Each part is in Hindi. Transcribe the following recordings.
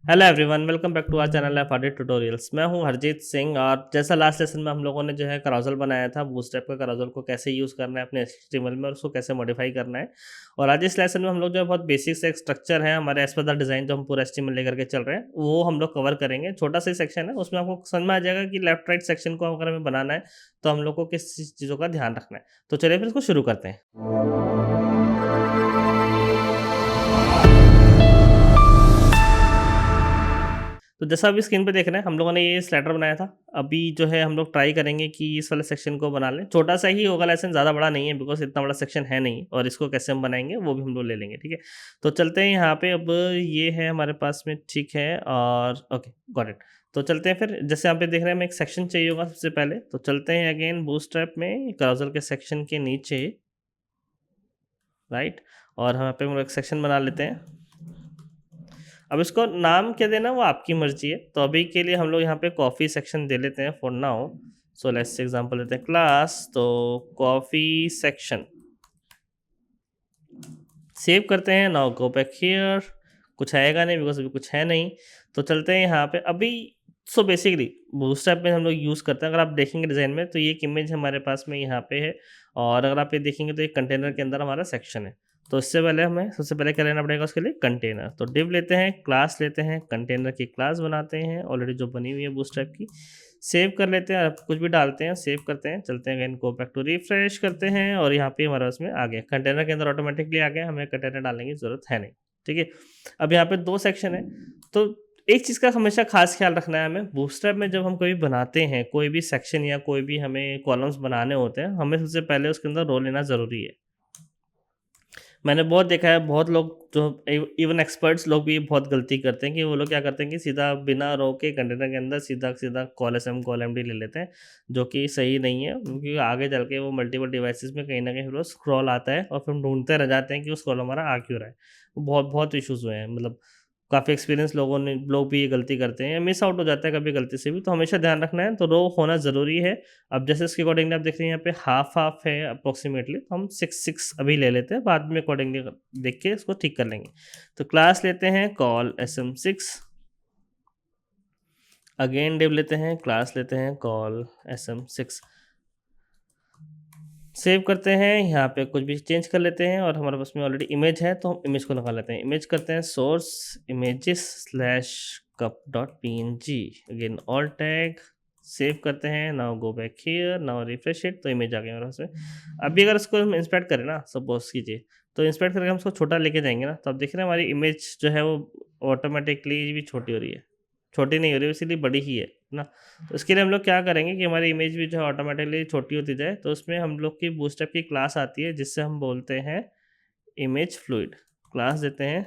Hello everyone, welcome back to our channel F tutorials. मैं हूं हरजीत सिंह। और जैसा लास्ट लेसन में हम लोगों ने जो है कराउजल बनाया था, बूटस्ट्रैप का कराउजल को कैसे यूज़ करना है अपने HTML में और उसको कैसे मॉडिफाई करना है। और आज इस लेसन में हम लोग जो है बहुत बेसिक से एक स्ट्रक्चर है हमारे एज पर द डिज़ाइन जो हम पूरा HTML लेकर के चल रहे हैं वो हम लोग कवर करेंगे। छोटा सा सेक्शन है, उसमें आपको समझ में आ जाएगा कि लेफ्ट राइट सेक्शन को अगर हमें बनाना है तो हम लोग को किस चीज़ों का ध्यान रखना है। तो चलिए फिर इसको शुरू करते हैं। तो जैसा अभी स्क्रीन पे देख रहे हैं, हम लोगों ने ये स्लाइडर बनाया था। अभी जो है हम लोग ट्राई करेंगे कि इस वाले सेक्शन को बना लें। छोटा सा ही होगा लेसन, ज़्यादा बड़ा नहीं है बिकॉज इतना बड़ा सेक्शन है नहीं। और इसको कैसे हम बनाएंगे वो भी हम लोग ले लेंगे, ठीक है। तो चलते हैं यहाँ पे। अब ये है हमारे पास में, ठीक है। और ओके, गॉट इट। तो चलते हैं फिर। जैसे यहाँ पे देख रहे हैं, हमें एक सेक्शन चाहिए होगा सबसे पहले। तो चलते हैं अगेन बूटस्ट्रैप में कराउजल के सेक्शन के नीचे, राइट। और यहाँ पे हम लोग एक सेक्शन बना लेते हैं। अब इसको नाम क्या देना वो आपकी मर्जी है। तो अभी के लिए हम लोग यहाँ पे कॉफ़ी सेक्शन दे लेते हैं for now. So let's example लेते हैं क्लास, तो कॉफ़ी सेक्शन सेव करते हैं। Now go back here. कुछ आएगा नहीं बिकॉज अभी कुछ है नहीं। तो चलते हैं यहाँ पे अभी। सो बेसिकली बूटस्ट्रैप में हम लोग यूज़ करते हैं। अगर आप देखेंगे डिज़ाइन में तो ये एक इमेज हमारे पास में यहाँ पे है। और अगर आप ये देखेंगे तो एक कंटेनर के अंदर हमारा सेक्शन है। तो इससे पहले हमें सबसे पहले क्या लेना पड़ेगा उसके लिए, कंटेनर। तो डिव लेते हैं, क्लास लेते हैं, कंटेनर की क्लास बनाते हैं ऑलरेडी जो बनी हुई है बूटस्ट्रैप की। सेव कर लेते हैं, अब कुछ भी डालते हैं, सेव करते हैं। चलते हैं again, go back to refresh करते हैं और यहाँ पे हमारे पास में आ गया कंटेनर के अंदर ऑटोमेटिकली आ गया। हमें कंटेनर डालने की ज़रूरत है नहीं, ठीक है। अब यहाँ पे दो सेक्शन है। तो एक चीज़ का हमेशा खास ख्याल रखना है हमें, बूटस्ट्रैप में जब हम कोई बनाते हैं, कोई भी सेक्शन या कोई भी हमें कॉलम्स बनाने होते हैं, हमें सबसे पहले उसके अंदर रो लेना ज़रूरी है। मैंने बहुत देखा है, बहुत लोग जो इवन एक्सपर्ट्स लोग भी बहुत गलती करते हैं कि वो लोग क्या करते हैं कि सीधा बिना रो के कंटेनर के अंदर सीधा सीधा call S M call M D ले लेते हैं, जो कि सही नहीं है। क्योंकि आगे चल के वो मल्टीपल डिवाइसेस में कहीं ना कहीं फिर स्क्रॉल आता है और फिर हम ढूंढते रह जाते हैं कि वो स्क्रॉल हमारा आ क्यों रहा है। वो बहुत बहुत इशूज़ हुए हैं, मतलब काफ़ी एक्सपीरियंस लोग भी ये गलती करते हैं, मिस आउट हो जाता है कभी गलती से भी। तो हमेशा ध्यान रखना है, तो रो होना ज़रूरी है। अब जैसे इसके अकॉर्डिंगली आप देख रहे हैं यहाँ पे हाफ हाफ है अप्रोक्सीमेटली, तो हम 6 अभी ले लेते हैं, बाद में अकॉर्डिंगली देख के इसको ठीक कर लेंगे। तो क्लास लेते हैं कॉल SM6, अगेन डिव लेते हैं, क्लास लेते हैं कॉल SM6, सेव करते हैं। यहाँ पे कुछ भी चेंज कर लेते हैं और हमारे पास में ऑलरेडी इमेज है तो हम इमेज को निकाल लेते हैं। इमेज करते हैं source images slash cup dot PNG, again all tag, save करते हैं। Now go back here, now refresh it, तो इमेज आ गई हमारे पास में। अभी अगर इसको हम इंस्पेक्ट करें ना, सपोज कीजिए, तो इंस्पेक्ट करके हम उसको छोटा लेके जाएंगे ना, तो आप देख रहे हैं हमारी इमेज जो है वो ऑटोमेटिकली भी छोटी हो रही है। छोटी नहीं हो रही, इसीलिए बड़ी ही है ना। तो इसके लिए हम लोग क्या करेंगे कि हमारी इमेज भी जो है ऑटोमेटिकली छोटी होती जाए, तो उसमें हम लोग की बूटस्ट्रैप की क्लास आती है जिससे हम बोलते हैं इमेज फ्लूइड। क्लास देते हैं,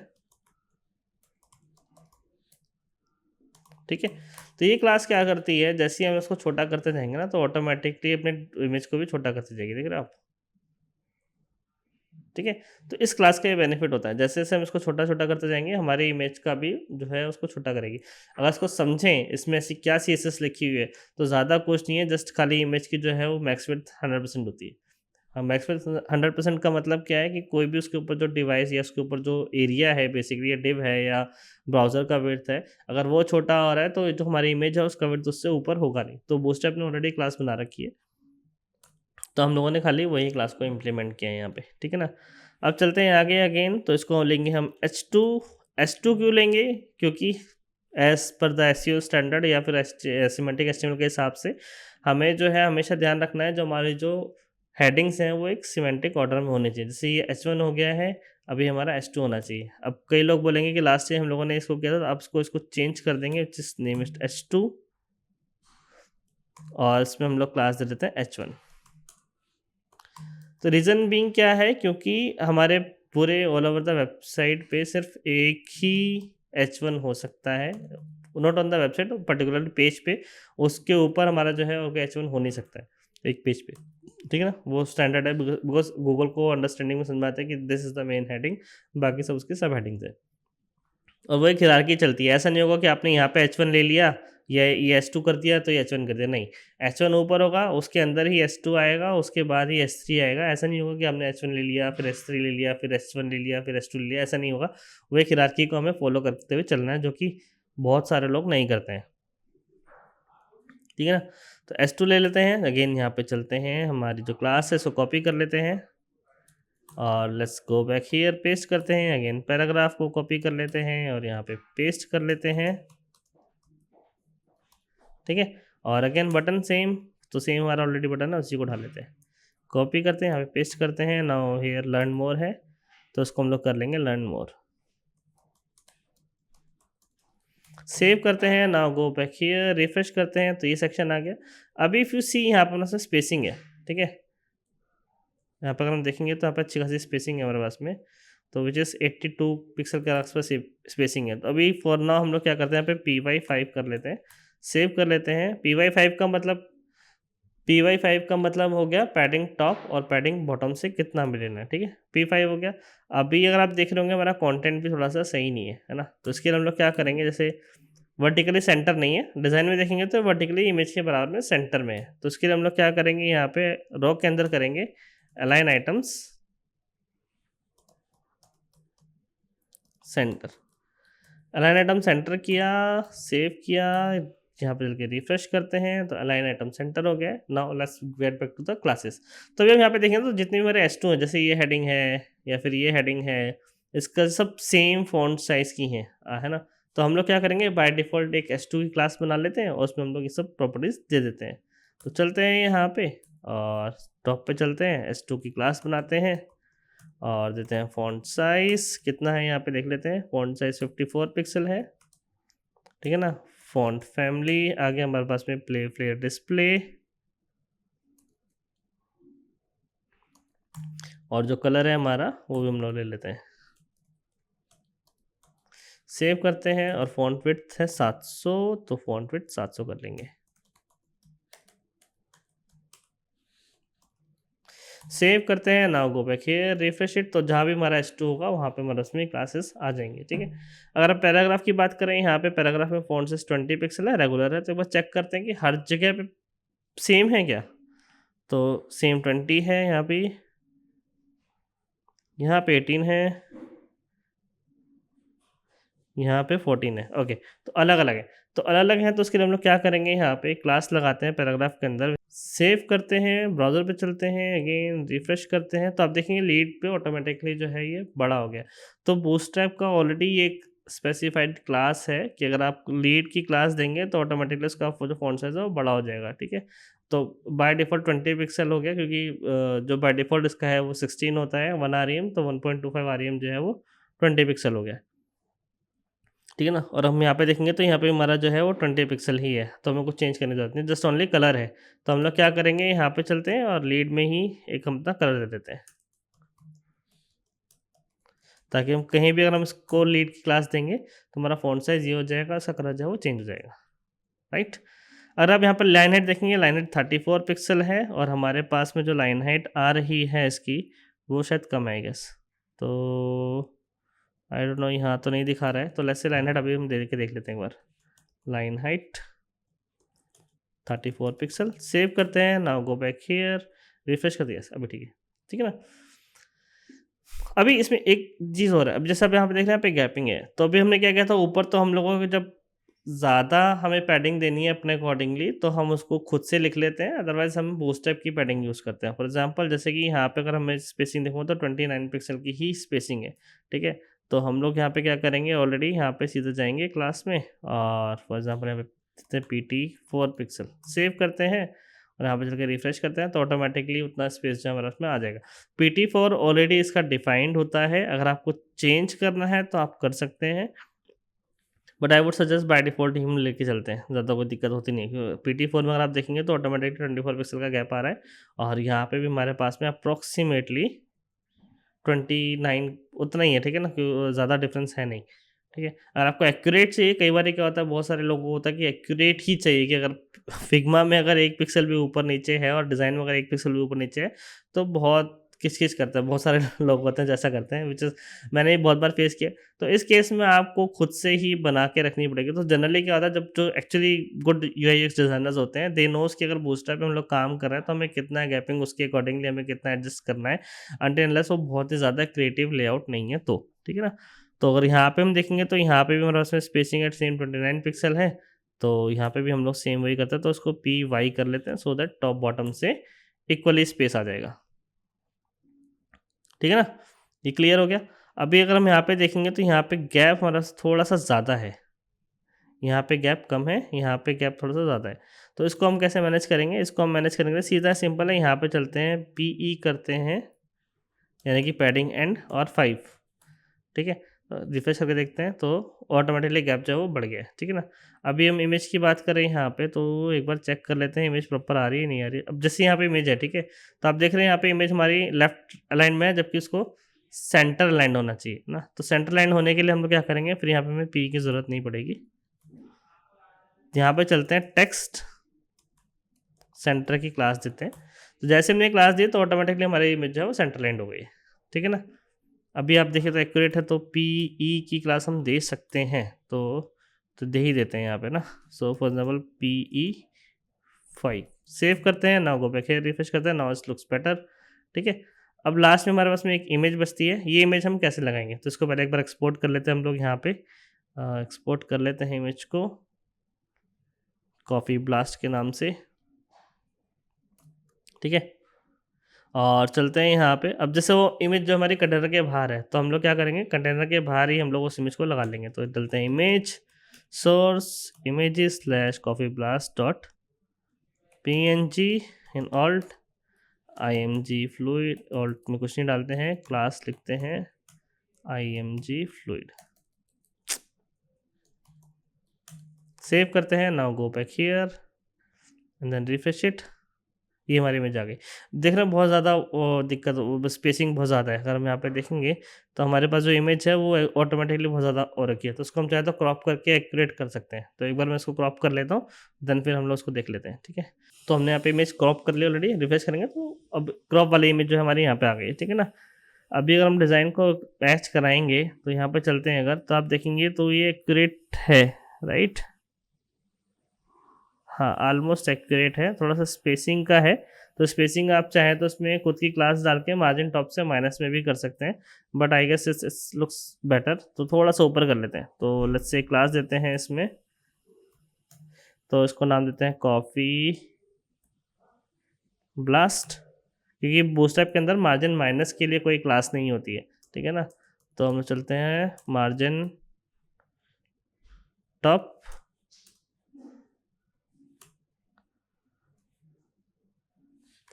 ठीक है। तो ये क्लास क्या करती है, जैसे ही हम इसको छोटा करते जाएंगे ना, तो ऑटोमेटिकली अपने इमेज को भी छोटा करती जाएगी, देख रहे हैं आप, ठीक है। तो इस क्लास का ये बेनिफिट होता है, जैसे जैसे हम इसको छोटा छोटा करते जाएंगे हमारी इमेज का भी जो है उसको छोटा करेगी। अगर इसको समझें इसमें ऐसी क्या CSS लिखी हुई है, तो ज़्यादा कुछ नहीं है, जस्ट खाली इमेज की जो है वो मैक्स विड्थ 100% होती है। हाँ, मैक्स विड्थ 100% का मतलब क्या है कि कोई भी उसके ऊपर जो डिवाइस या उसके ऊपर जो एरिया है बेसिकली, या डिव है या ब्राउज़र का विड्थ है, अगर वो छोटा हो रहा है तो जो हमारी इमेज है उसका विड्थ उससे ऊपर होगा नहीं। तो बूटस्ट्रैप ने ऑलरेडी क्लास बना रखी है, तो हम लोगों ने खाली वही क्लास को इम्प्लीमेंट किया है यहाँ पे, ठीक है ना। अब चलते हैं आगे अगेन, तो इसको लेंगे हम H2 क्यों लेंगे, क्योंकि as per the SEO standard या फिर सिमेंटिक HTML के हिसाब से हमें जो है हमेशा ध्यान रखना है जो हमारी जो हेडिंग्स हैं वो एक सिमेंटिक ऑर्डर में होनी चाहिए। जैसे ये H1 हो गया है, अभी हमारा H2 होना चाहिए। अब कई लोग बोलेंगे कि लास्ट टाइम हम लोगों ने इसको किया था, तो अब इसको चेंज कर देंगे, जिस नेम इज H2, और इसमें हम लोग क्लास दे देते हैं H1। तो रीज़न बीइंग क्या है, क्योंकि हमारे पूरे ऑल ओवर द वेबसाइट पे सिर्फ एक ही H1 हो सकता है, not on the website, particular page पे उसके ऊपर हमारा जो है वो H1 हो नहीं सकता है एक पेज पे, ठीक है ना। वो स्टैंडर्ड है बिकॉज गूगल को अंडरस्टैंडिंग में समझ में आता है कि this is the main heading, बाकी सब उसके सब हेडिंग्स है। और वो एक हिरार्की चलती है, ऐसा नहीं होगा कि आपने यहाँ पे H1 ले लिया, ये H2 कर दिया तो ये H1 कर दिया, नहीं। H1 ऊपर होगा, उसके अंदर ही H2 आएगा, उसके बाद ही H3 आएगा। ऐसा नहीं होगा कि आपने H1 ले लिया फिर H3 ले लिया फिर H1 ले लिया फिर H2 ले लिया, ऐसा नहीं होगा। वो एक हिरार्की को हमें फॉलो करते हुए चलना है, जो कि बहुत सारे लोग नहीं करते हैं, ठीक है ना। तो S2 ले लेते हैं, अगेन यहाँ पे चलते हैं, हमारी जो क्लास है उसको कॉपी कर लेते हैं और let's go back here, paste करते हैं, अगेन पैराग्राफ को कॉपी कर लेते हैं और यहाँ पे पेस्ट कर लेते हैं, ठीक है। और अगेन बटन सेम, तो सेम हमारा ऑलरेडी बटन है, उसी को डाल लेते हैं, कॉपी करते हैं, यहाँ पे पेस्ट करते हैं। नाउ हियर लर्न मोर है, तो उसको हम लोग कर लेंगे लर्न मोर, सेव करते हैं। Now go back here, refresh करते हैं, तो ये सेक्शन आ गया। अभी इफ यू सी यहाँ पर मतलब स्पेसिंग है, ठीक है, यहाँ पर अगर हम देखेंगे तो यहाँ पर अच्छी खासी स्पेसिंग है हमारे पास में, तो विच इज़ 82 पिक्सल के आसपास स्पेसिंग है। तो अभी फॉर नाउ हम लोग क्या करते हैं, यहाँ पे PY5 कर लेते हैं, सेव कर लेते हैं। PY5 का मतलब हो गया पैडिंग टॉप और पैडिंग बॉटम से कितना मिलना है, ठीक है, P5 हो गया। अभी अगर आप देख रहे होंगे हमारा कंटेंट भी थोड़ा सा सही नहीं है ना, तो इसके लिए हम लोग क्या करेंगे, जैसे वर्टिकली सेंटर नहीं है, डिज़ाइन में देखेंगे तो वर्टिकली इमेज के बराबर में सेंटर में है, तो इसके लिए हम लोग क्या करेंगे, यहाँ पे रो के अंदर करेंगे align items centre, align item centre किया, सेव किया, यहाँ पे चल के रिफ्रेश करते हैं, तो अलाइन आइटम सेंटर हो गया। Now let's get back to the classes. तो अभी हम यहाँ पे देखेंगे तो जितने भी मेरे S2 हैं, जैसे ये हेडिंग है या फिर ये हेडिंग है, इसका सब सेम फॉन्ट साइज की हैं, है ना। तो हम लोग क्या करेंगे, बाय डिफ़ॉल्ट एक S2 की क्लास बना लेते हैं और उसमें हम लोग ये सब प्रॉपर्टीज़ दे देते हैं। तो चलते हैं यहाँ पे और टॉप पे चलते हैं, S2 की क्लास बनाते हैं और देते हैं फ़ॉन्ट साइज़ कितना है, यहाँ पे देख लेते हैं, फ़ॉन्ट साइज़ 54 पिक्सल है, ठीक है ना। फ़ॉन्ट फैमिली आ गया हमारे पास में, प्ले फ्लेयर डिस्प्ले, और जो कलर है हमारा वो भी हम लोग ले लेते हैं, सेव करते हैं। और फ़ॉन्ट विड्थ है 700, तो फ़ॉन्ट विड्थ 700 कर लेंगे, सेव करते हैं। Now go back here, refresh it, तो जहाँ भी हमारा S2 होगा वहाँ पे हमारा उसमें क्लासेस आ जाएंगे, ठीक है। अगर आप पैराग्राफ की बात करें, यहाँ पे पैराग्राफ में फ़ॉन्ट साइज 20 पिक्सल है, रेगुलर है, तो एक बार चेक करते हैं कि हर जगह पे सेम है क्या, तो सेम 20 है, यहाँ पे 18 है, यहाँ पे 14 है, ओके। तो अलग अलग है, तो अलग अलग हैं, तो उसके लिए हम लोग क्या करेंगे, यहाँ पे क्लास लगाते हैं पैराग्राफ के अंदर, सेव करते हैं, ब्राउज़र पे चलते हैं, अगेन रिफ्रेश करते हैं, तो आप देखेंगे लीड पे ऑटोमेटिकली जो है ये बड़ा हो गया। तो बूटस्ट्रैप का ऑलरेडी एक स्पेसिफाइड क्लास है कि अगर आप लीड की क्लास देंगे तो ऑटोमेटिकली उसका जो फॉन्ट साइज़ है वो बड़ा हो जाएगा, ठीक है। तो बाय डिफ़ॉल्ट 20 पिक्सल हो गया, क्योंकि जो बाय डिफ़ॉल्ट इसका है वो 16 होता है 1 आरईएम, तो 1.25 आरईएम जो है वो 20 पिक्सल हो गया, ठीक है ना। और हम यहाँ पे देखेंगे तो यहाँ पे हमारा जो है वो 20 पिक्सल ही है, तो हमें कुछ चेंज करने की ज़रूरत नहीं, जस्ट ओनली कलर है। तो हम लोग क्या करेंगे, यहाँ पे चलते हैं और लीड में ही एक हम अपना कलर दे देते हैं, ताकि हम कहीं भी अगर हम इसको लीड की क्लास देंगे तो हमारा फ़ॉन्ट साइज़ ये हो जाएगा, उसका कलर जो है वो चेंज हो जाएगा, राइट। अगर आप यहाँ पर लाइन हाइट देखेंगे, लाइन हाइट 34 पिक्सल है और हमारे पास में जो लाइन हाइट आ रही है इसकी वो शायद कम है, आई गेस। तो आई डोंट नो, यहाँ तो नहीं दिखा रहा है, तो लेट्स से लाइन हाइट अभी हम दे के देख लेते हैं एक बार। लाइन हाइट 34 पिक्सल, सेव करते हैं। Now go back here, refresh कर दिया, अभी ठीक है, ठीक है ना। अभी इसमें एक चीज़ हो रहा है, अब जैसे अब यहाँ पे देख रहे हैं, यहाँ पे गैपिंग है, तो अभी हमने क्या किया था, ऊपर तो हम लोगों को जब ज़्यादा हमें पैडिंग देनी है अपने अकॉर्डिंगली तो हम उसको खुद से लिख लेते हैं, अदरवाइज़ हम बूटस्ट्रैप की पैडिंग यूज़ करते हैं। फॉर एग्जांपल जैसे कि यहाँ पे अगर हमें स्पेसिंग देखूँ तो 29 पिक्सल की ही स्पेसिंग है, ठीक है। तो हम लोग यहाँ पे क्या करेंगे, ऑलरेडी यहाँ पे सीधे जाएंगे क्लास में और फॉर एग्जांपल यहाँ पे PT4 पिक्सल, सेव करते हैं और यहाँ पे चल के रिफ्रेश करते हैं, तो ऑटोमेटिकली उतना स्पेस जो हमारा उसमें आ जाएगा। PT4 ऑलरेडी इसका डिफाइंड होता है, अगर आपको चेंज करना है तो आप कर सकते हैं, but I would suggest by default ही हम लेके चलते हैं, ज़्यादा कोई दिक्कत होती नहीं है। PT4 में अगर आप देखेंगे तो ऑटोमेटिकली 24 पिक्सल का गैप आ रहा है और यहाँ पे भी हमारे पास में अप्रॉक्सीमेटली 29 उतना ही है, ठीक है ना, ज़्यादा डिफरेंस है नहीं, ठीक है। अगर आपको एक्यूरेट चाहिए, कई बार क्या होता है, बहुत सारे लोगों को होता है कि एक्यूरेट ही चाहिए, कि अगर फिग्मा में अगर 1 पिक्सल भी ऊपर नीचे है और डिज़ाइन में अगर 1 पिक्सल भी ऊपर नीचे है तो बहुत किच-किच करता है, बहुत सारे लोग होते हैं जैसा करते हैं, व्हिच इज़ मैंने भी बहुत बार फेस किया। तो इस केस में आपको खुद से ही बना के रखनी पड़ेगी। तो जनरली क्या होता है, जब जो एक्चुअली गुड यूआई/यूएक्स डिज़ाइनर्स होते हैं, दे नोज़ कि अगर बूटस्ट्रैप पे हम लोग काम कर रहे हैं तो हमें कितना गैपिंग उसके अकॉर्डिंगली हमें कितना एडजस्ट करना है, अनटिल अनलेस वो बहुत ही ज़्यादा क्रिएटिव लेआउट नहीं है तो, ठीक है ना। तो अगर यहाँ पे हम देखेंगे तो यहाँ पे भी हमारे पास में स्पेसिंग एट सेम 29 पिक्सल है, तो यहाँ पे भी हम लोग सेम वही करते हैं, तो इसको पी वाई कर लेते हैं सो दैट टॉप बॉटम से इक्वली स्पेस आ जाएगा। ठीक है ना, ये क्लियर हो गया। अभी अगर हम यहाँ पे देखेंगे तो यहाँ पे गैप हमारा थोड़ा सा ज़्यादा है, यहाँ पे गैप कम है, यहाँ पे गैप थोड़ा सा ज़्यादा है। तो इसको हम कैसे मैनेज करेंगे? इसको हम मैनेज करेंगे सीधा सिंपल है, यहाँ पे चलते हैं पी ई करते हैं, यानी कि पैडिंग एंड और 5। ठीक है, रिफ्रेश करके देखते हैं तो ऑटोमेटिकली गैप जो है वो बढ़ गया है। ठीक है ना, अभी हम इमेज की बात करें यहाँ पे, तो एक बार चेक कर लेते हैं इमेज प्रॉपर आ रही है नहीं आ रही है। अब जैसे यहाँ पे इमेज है, ठीक है, तो आप देख रहे हैं यहाँ पे इमेज हमारी लेफ्ट अलाइन में है, जबकि उसको सेंटर अलाइन होना चाहिए ना। तो सेंटर अलाइन होने के लिए हम लोग क्या करेंगे, फिर यहाँ पे हमें पी की ज़रूरत नहीं पड़ेगी। यहाँ पे चलते हैं टेक्स्ट सेंटर की क्लास देते हैं, तो जैसे हमने क्लास दी तो ऑटोमेटिकली हमारी इमेज जो है वो सेंटर अलाइंड हो गई है। ठीक है ना, अभी आप देखिए तो एक्यूरेट है, तो पी ई की क्लास हम दे सकते हैं, तो दे ही देते हैं यहाँ पे ना। So for example P E 5 save करते हैं, now go back here, refresh करते हैं, नाउ इट लुक्स बेटर। ठीक है, अब लास्ट में हमारे पास में एक इमेज बचती है, ये इमेज हम कैसे लगाएंगे? तो इसको पहले एक बार एक्सपोर्ट कर लेते हैं हम लोग, यहाँ पे एक्सपोर्ट कर लेते हैं इमेज को कॉफ़ी ब्लास्ट के नाम से। ठीक है, और चलते हैं यहाँ पे। अब जैसे वो इमेज जो हमारी कंटेनर के बाहर है, तो हम लोग क्या करेंगे, कंटेनर के बाहर ही हम लोग उस इमेज को लगा लेंगे। तो डलते हैं image source images slash coffee blast dot png इन ऑल्ट img फ्लूइड, ऑल्ट में कुछ नहीं डालते हैं, क्लास लिखते हैं img फ्लूइड, सेव करते हैं, now go back here and then refresh it. ये हमारी इमेज आ गई। देख रहे हैं बहुत ज़्यादा दिक्कत, स्पेसिंग बहुत ज़्यादा है। अगर हम यहाँ पे देखेंगे तो हमारे पास जो इमेज है वो ऑटोमेटिकली बहुत ज़्यादा हो रखी है, तो उसको हम चाहे तो क्रॉप करके एक्यूरेट कर सकते हैं। तो एक बार मैं इसको क्रॉप कर लेता हूँ, देन फिर हम लोग उसको देख लेते हैं। ठीक है, तो हमने यहाँ पे इमेज क्रॉप कर ली ऑलरेडी, रिफ्रेश करेंगे तो अब क्रॉप वाली इमेज जो हमारी यहाँ पे आ गई है। ठीक है ना, अभी अगर हम डिज़ाइन को मैच कराएंगे तो यहाँ पे चलते हैं, अगर तो आप देखेंगे तो ये एक्यूरेट है, राइट, हाँ ऑलमोस्ट एक्यूरेट है, थोड़ा सा स्पेसिंग का है। तो स्पेसिंग आप चाहें तो उसमें खुद की क्लास डाल के मार्जिन टॉप से माइनस में भी कर सकते हैं, but I guess it's looks better. तो थोड़ा सा ऊपर कर लेते हैं, तो लेट्स से क्लास देते हैं इसमें, तो इसको नाम देते हैं कॉफ़ी ब्लास्ट, क्योंकि बूटस्ट्रैप के अंदर मार्जिन माइनस के लिए कोई क्लास नहीं होती है। ठीक है ना, तो हम चलते हैं मार्जिन टॉप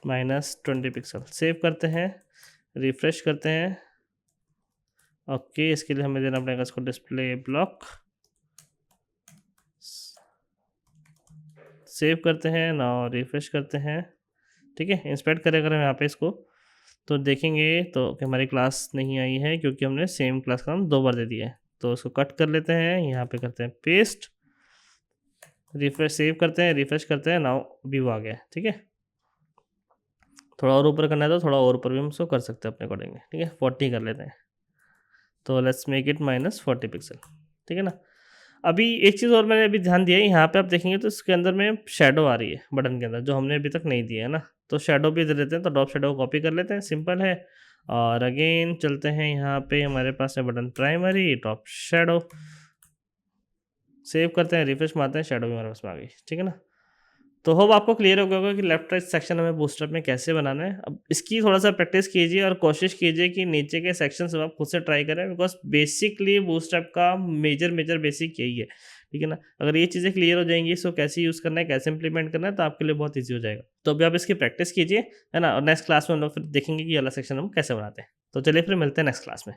-20 पिक्सल, सेव करते हैं, रिफ्रेश करते हैं। ओके, इसके लिए हमें देना पड़ेगा इसको डिस्प्ले ब्लॉक, सेव करते हैं, नाउ रिफ्रेश करते हैं। ठीक है, इंस्पेक्ट करें अगर हम यहाँ पे इसको, तो देखेंगे तो कि हमारी क्लास नहीं आई है, क्योंकि हमने सेम क्लास का नाम 2 बार दे दिया है। तो उसको कट कर लेते हैं, यहाँ पे करते हैं पेस्ट, रिफ्रेश, सेव करते हैं, रिफ्रेश करते हैं, नाउ भी वो आ गया। ठीक है, थोड़ा और ऊपर करना है तो थोड़ा और ऊपर भी हम उसको कर सकते हैं अपने अकॉर्डिंगली। ठीक है, 40 कर लेते हैं, तो लेट्स मेक इट -40 पिक्सल। ठीक है ना, अभी एक चीज़ और मैंने अभी ध्यान दिया है, यहाँ पे आप देखेंगे तो इसके अंदर में शेडो आ रही है बटन के अंदर, जो हमने अभी तक नहीं दिया है ना। तो शेडो भी दे देते हैं, तो ड्रॉप शेडो को कॉपी कर लेते हैं, सिंपल है। और अगेन चलते हैं यहाँ पे, हमारे पास है button primary drop shadow, save करते हैं, रिफ्रेश मारते हैं, शेडो भी हमारे पास में आ गई। ठीक है ना, तो होप आपको क्लियर हो गया होगा कि लेफ्ट राइट सेक्शन हमें बूस्टरअप में कैसे बनाना है। अब इसकी थोड़ा सा प्रैक्टिस कीजिए और कोशिश कीजिए कि नीचे के सेक्शन सब आप खुद से ट्राई करें, बिकॉज बेसिकली बूस्टरअप का मेजर बेसिक यही है। ठीक है ना, अगर ये चीज़ें क्लियर हो जाएंगी, इसको कैसे यूज़ करना है, कैसे इंप्लीमेंट करना है, तो आपके लिए बहुत ईजी हो जाएगा। तो अभी आप इसकी प्रैक्टिस कीजिए, है ना, और नेक्स्ट क्लास में हम लोग फिर देखेंगे कि ये वाला सेक्शन हम कैसे बनाते हैं। तो चलिए फिर मिलते हैं नेक्स्ट क्लास में।